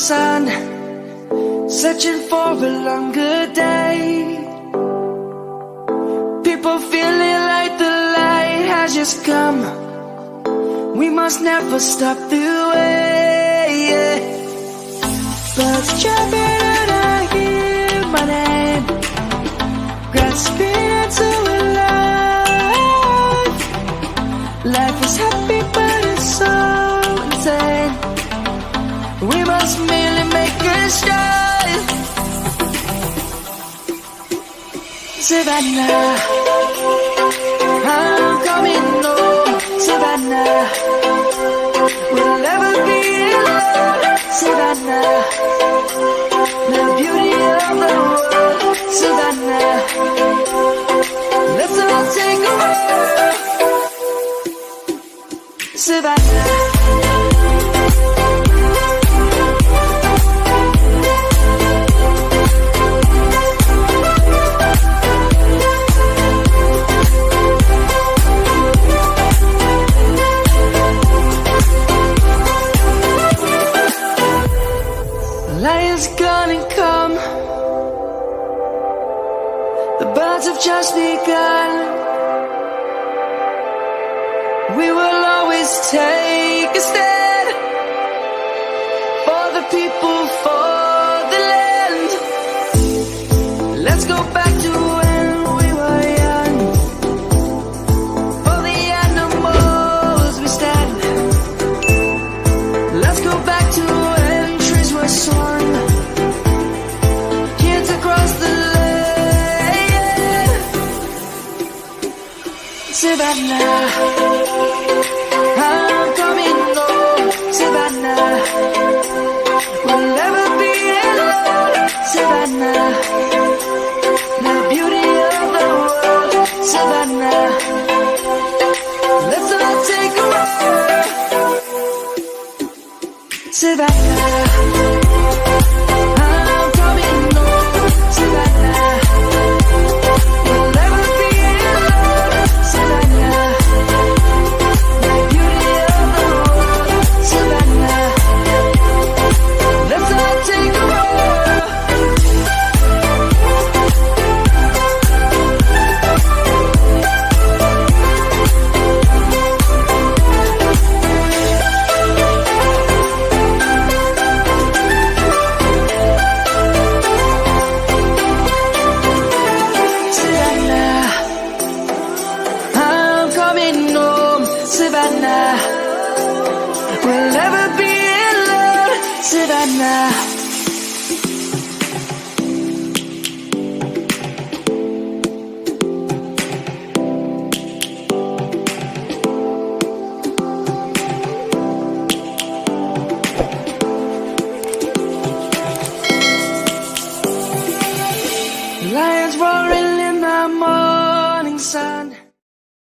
sun, searching for a longer day. People feeling like the light has just come. We must never stop the way. Birds jumping and I hear my name, grasping into a life. Life is happy but it's so insane. We must merely make a start. Savannah, I'm coming home. Savannah, we'll never be alone. Savannah, the beauty of the world. Savannah, let's all take a walk. Savannah. Lion's gonna come. The birds have just begun. We will always take a stand for the people, for the land. Let's go back to when we were young. For the animals we stand. Let's go back to when trees were sown. Kids across the land. Savannah, I'm coming home. Savannah, we'll never be alone. Savannah, the beauty of the world. Savannah, let's all take a walk. Savannah, I'm coming home. Savannah, we'll never be alone. Savannah, the beauty of the world. Savannah, let's all take a walk. Savannah, I'm coming home. Savannah, we'll never be alone. Savannah.